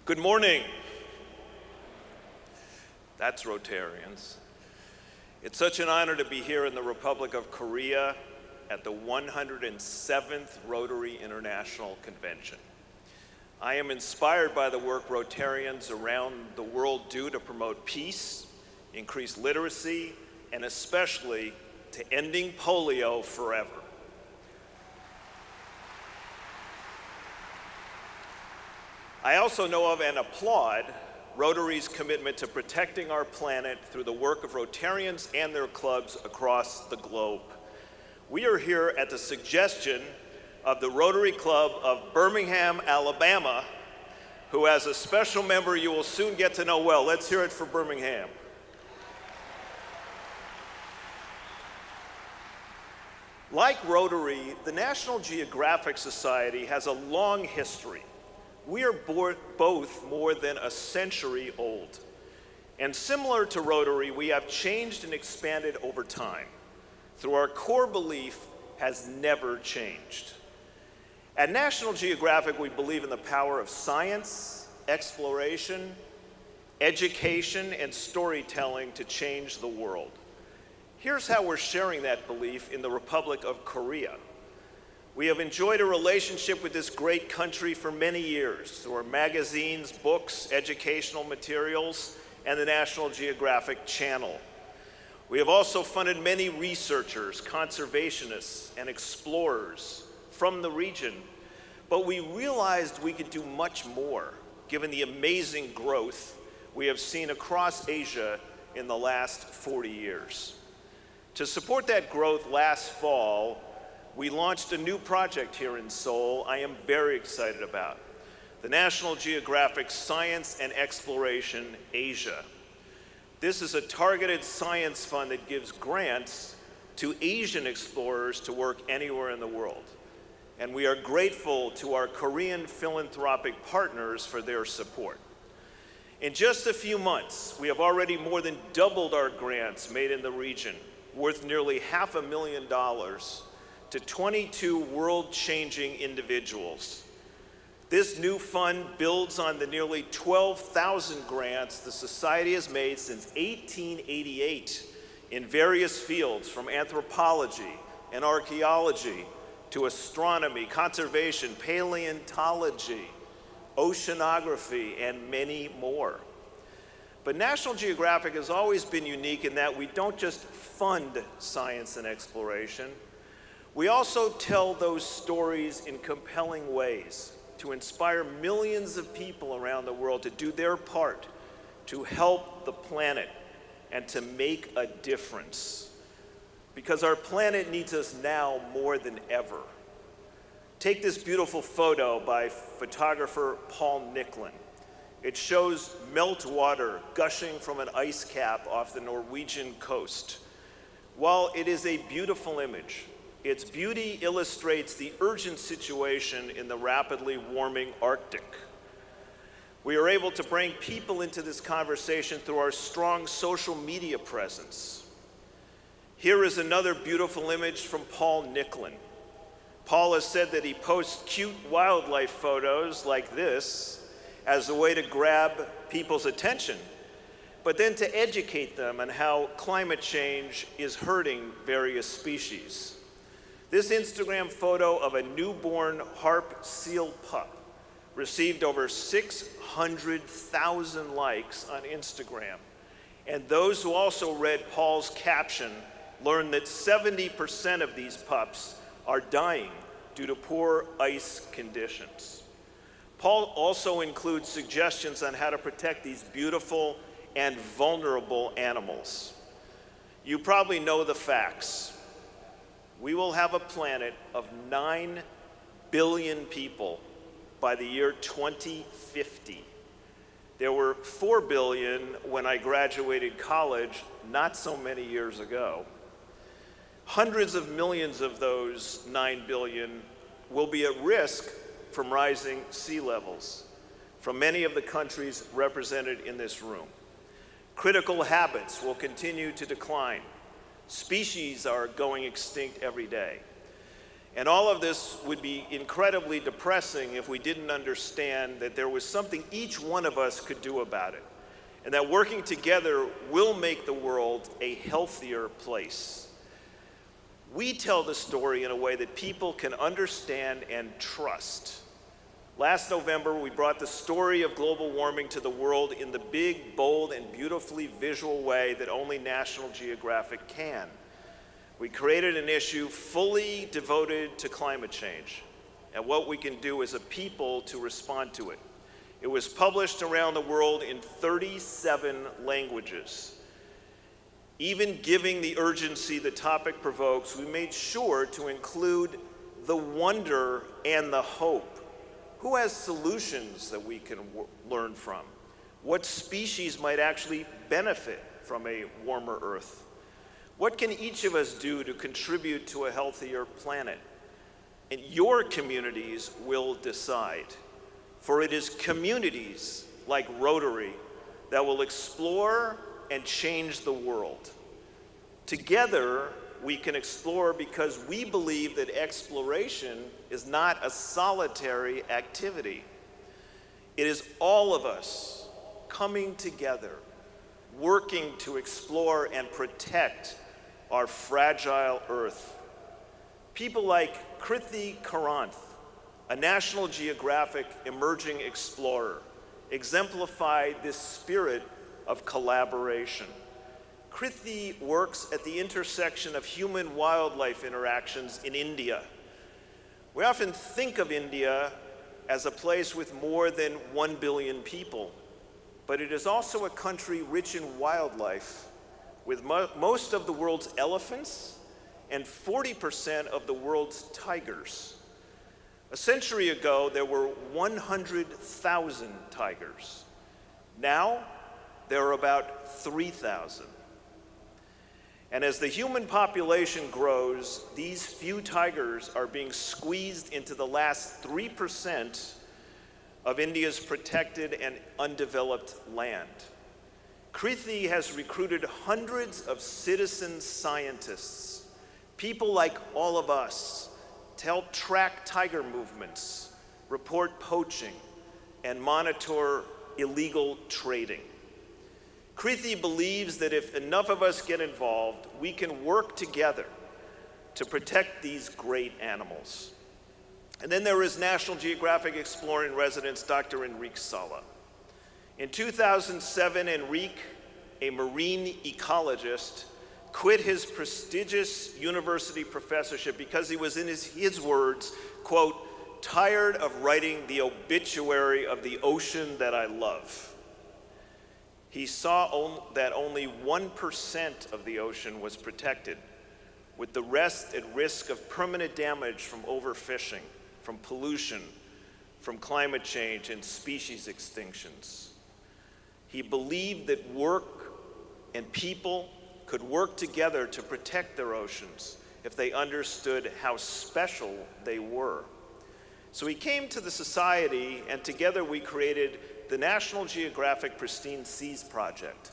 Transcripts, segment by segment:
Good morning. That's Rotarians. It's such an honor to be here in the Republic of Korea at the 107th Rotary International Convention. I am inspired by the work Rotarians around the world do to promote peace, increase literacy, and especially to ending polio forever. I also know of and applaud Rotary's commitment to protecting our planet through the work of Rotarians and their clubs across the globe. We are here at the suggestion of the Rotary Club of Birmingham, Alabama, who has a special member you will soon get to know well. Let's hear it for Birmingham. Like Rotary, the National Geographic Society has a long history. We are both more than a century old. And similar to Rotary, we have changed and expanded over time. Through our core belief has never changed. At National Geographic, we believe in the power of science, exploration, education, and storytelling to change the world. Here's how we're sharing that belief in the Republic of Korea. We have enjoyed a relationship with this great country for many years through our magazines, books, educational materials, and the National Geographic Channel. We have also funded many researchers, conservationists, and explorers from the region, but we realized we could do much more given the amazing growth we have seen across Asia in the last 40 years. To support that growth last fall, we launched a new project here in Seoul I am very excited about, the National Geographic Science and Exploration Asia. This is a targeted science fund that gives grants to Asian explorers to work anywhere in the world. And we are grateful to our Korean philanthropic partners for their support. In just a few months, we have already more than doubled our grants made in the region, worth nearly $500,000 to 22 world-changing individuals. This new fund builds on the nearly 12,000 grants the Society has made since 1888 in various fields, from anthropology and archaeology to astronomy, conservation, paleontology, oceanography, and many more. But National Geographic has always been unique in that we don't just fund science and exploration, we also tell those stories in compelling ways to inspire millions of people around the world to do their part to help the planet and to make a difference. Because our planet needs us now more than ever. Take this beautiful photo by photographer Paul Nicklin. It shows meltwater gushing from an ice cap off the Norwegian coast. While it is a beautiful image, its beauty illustrates the urgent situation in the rapidly warming Arctic. We are able to bring people into this conversation through our strong social media presence. Here is another beautiful image from Paul Nicklin. Paul has said that he posts cute wildlife photos like this as a way to grab people's attention, but then to educate them on how climate change is hurting various species. This Instagram photo of a newborn harp seal pup received over 600,000 likes on Instagram. And those who also read Paul's caption learned that 70% of these pups are dying due to poor ice conditions. Paul also includes suggestions on how to protect these beautiful and vulnerable animals. You probably know the facts. We will have a planet of 9 billion people by the year 2050. There were 4 billion when I graduated college not so many years ago. Hundreds of millions of those 9 billion will be at risk from rising sea levels from many of the countries represented in this room. Critical habits will continue to decline. Species are going extinct every day. And all of this would be incredibly depressing if we didn't understand that there was something each one of us could do about it, and that working together will make the world a healthier place. We tell the story in a way that people can understand and trust. Last November, we brought the story of global warming to the world in the big, bold, and beautifully visual way that only National Geographic can. We created an issue fully devoted to climate change and what we can do as a people to respond to it. It was published around the world in 37 languages. Even giving the urgency the topic provokes, we made sure to include the wonder and the hope. Who has solutions that we can learn from? What species might actually benefit from a warmer Earth? What can each of us do to contribute to a healthier planet? And your communities will decide. For it is communities like Rotary that will explore and change the world. Together, we can explore because we believe that exploration is not a solitary activity. It is all of us coming together, working to explore and protect our fragile Earth. People like Krithi Karanth, a National Geographic emerging explorer, exemplify this spirit of collaboration. Krithi works at the intersection of human-wildlife interactions in India. We often think of India as a place with more than 1 billion people, but it is also a country rich in wildlife, with most of the world's elephants and 40% of the world's tigers. A century ago, there were 100,000 tigers. Now, there are about 3,000. And as the human population grows, these few tigers are being squeezed into the last 3% of India's protected and undeveloped land. Krithi has recruited hundreds of citizen scientists, people like all of us, to help track tiger movements, report poaching, and monitor illegal trading. Krithi believes that if enough of us get involved, we can work together to protect these great animals. And then there is National Geographic Explorer in Residence, Dr. Enrique Sala. In 2007, Enrique, a marine ecologist, quit his prestigious university professorship because he was, in his words, quote, tired of writing the obituary of the ocean that I love. He saw that only 1% of the ocean was protected, with the rest at risk of permanent damage from overfishing, from pollution, from climate change and species extinctions. He believed that work and people could work together to protect their oceans if they understood how special they were. So he came to the society, and together we created the National Geographic Pristine Seas Project,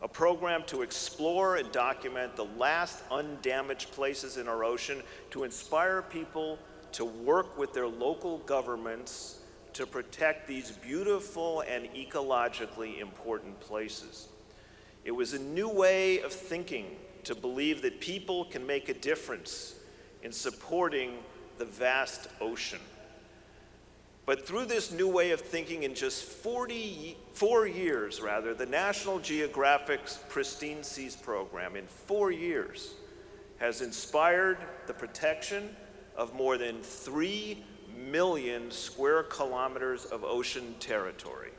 a program to explore and document the last undamaged places in our ocean to inspire people to work with their local governments to protect these beautiful and ecologically important places. It was a new way of thinking to believe that people can make a difference in supporting the vast ocean. But through this new way of thinking, in just 4 years, the National Geographic's Pristine Seas program, in 4 years, has inspired the protection of more than 3 million square kilometers of ocean territory.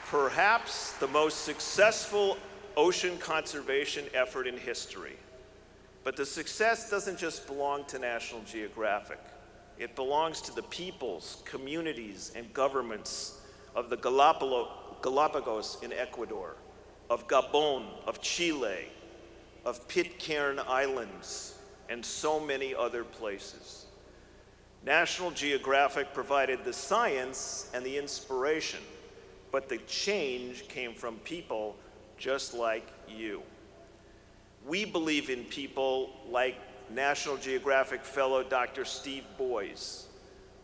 Perhaps the most successful ocean conservation effort in history. But the success doesn't just belong to National Geographic. It belongs to the peoples, communities, and governments of the Galapagos in Ecuador, of Gabon, of Chile, of Pitcairn Islands, and so many other places. National Geographic provided the science and the inspiration, but the change came from people just like you. We believe in people like National Geographic fellow Dr. Steve Boys,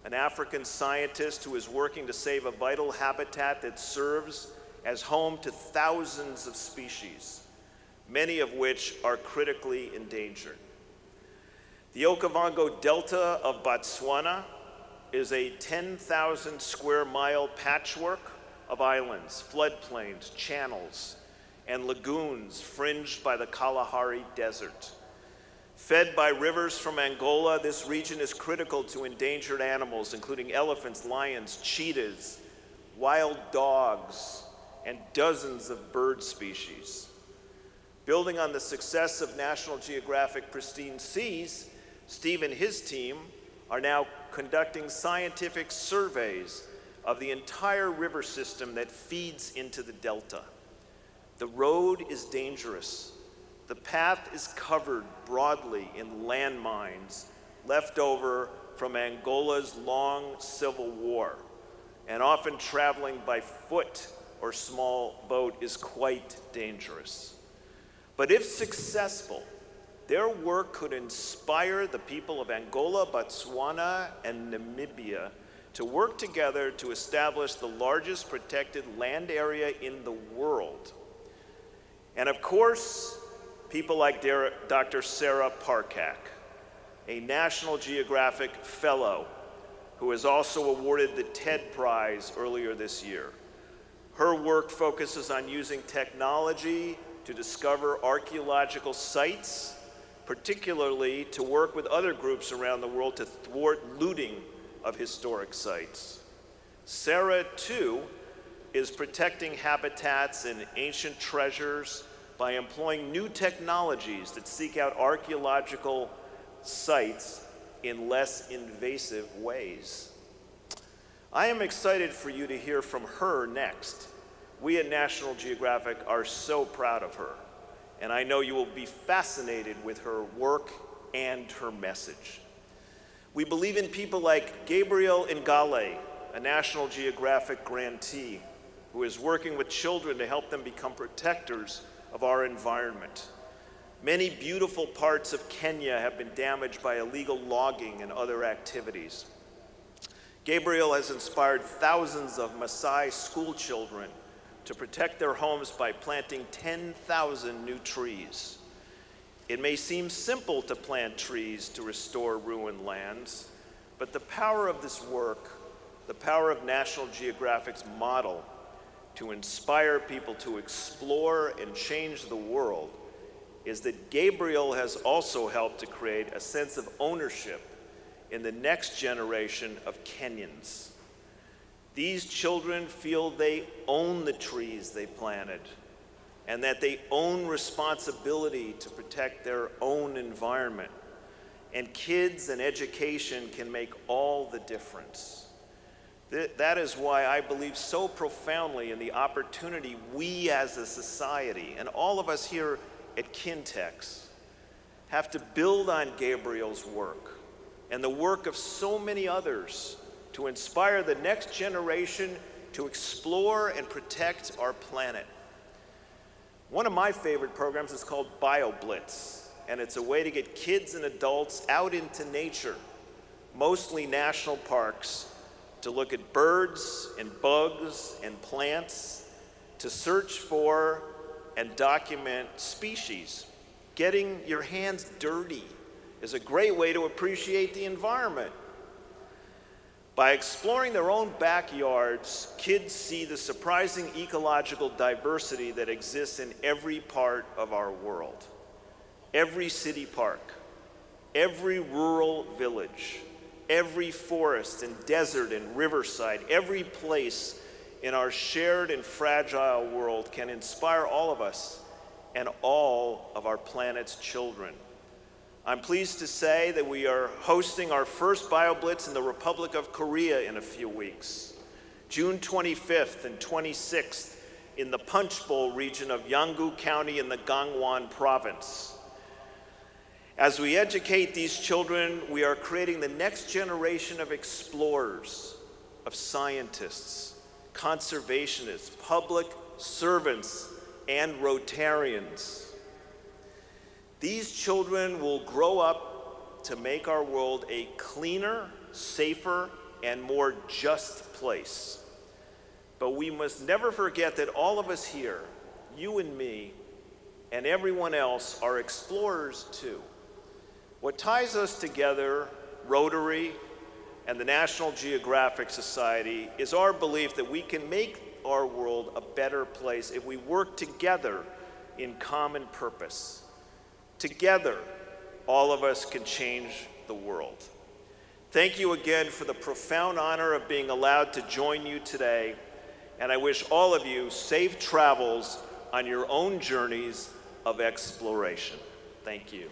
an African scientist who is working to save a vital habitat that serves as home to thousands of species, many of which are critically endangered. The Okavango Delta of Botswana is a 10,000 square mile patchwork of islands, floodplains, channels, and lagoons fringed by the Kalahari Desert. Fed by rivers from Angola, this region is critical to endangered animals, including elephants, lions, cheetahs, wild dogs, and dozens of bird species. Building on the success of National Geographic Pristine Seas, Steve and his team are now conducting scientific surveys of the entire river system that feeds into the delta. The road is dangerous. The path is covered broadly in landmines left over from Angola's long civil war, and often traveling by foot or small boat is quite dangerous. But if successful, their work could inspire the people of Angola, Botswana, and Namibia to work together to establish the largest protected land area in the world. And of course, people like Dr. Sarah Parcak, a National Geographic fellow who was also awarded the TED Prize earlier this year. Her work focuses on using technology to discover archaeological sites, particularly to work with other groups around the world to thwart looting of historic sites. Sarah, too, is protecting habitats and ancient treasures by employing new technologies that seek out archaeological sites in less invasive ways. I am excited for you to hear from her next. We at National Geographic are so proud of her, and I know you will be fascinated with her work and her message. We believe in people like Gabriel Ngale, a National Geographic grantee, who is working with children to help them become protectors of our environment. Many beautiful parts of Kenya have been damaged by illegal logging and other activities. Gabriel has inspired thousands of Maasai school children to protect their homes by planting 10,000 new trees. It may seem simple to plant trees to restore ruined lands, but the power of this work, the power of National Geographic's model to inspire people to explore and change the world, is that Gabriel has also helped to create a sense of ownership in the next generation of Kenyans. These children feel they own the trees they planted and that they own responsibility to protect their own environment. And kids and education can make all the difference. That is why I believe so profoundly in the opportunity we as a society, and all of us here at Kintex, have to build on Gabriel's work and the work of so many others to inspire the next generation to explore and protect our planet. One of my favorite programs is called BioBlitz, and it's a way to get kids and adults out into nature, mostly national parks, to look at birds and bugs and plants, to search for and document species. Getting your hands dirty is a great way to appreciate the environment. By exploring their own backyards, kids see the surprising ecological diversity that exists in every part of our world. Every city park, every rural village, every forest and desert and riverside, every place in our shared and fragile world can inspire all of us and all of our planet's children. I'm pleased to say that we are hosting our first BioBlitz in the Republic of Korea in a few weeks, June 25th and 26th in the Punchbowl region of Yanggu County in the Gangwon province. As we educate these children, we are creating the next generation of explorers, of scientists, conservationists, public servants, and Rotarians. These children will grow up to make our world a cleaner, safer, and more just place. But we must never forget that all of us here, you and me, and everyone else, are explorers too. What ties us together, Rotary and the National Geographic Society, is our belief that we can make our world a better place if we work together in common purpose. Together, all of us can change the world. Thank you again for the profound honor of being allowed to join you today, and I wish all of you safe travels on your own journeys of exploration. Thank you.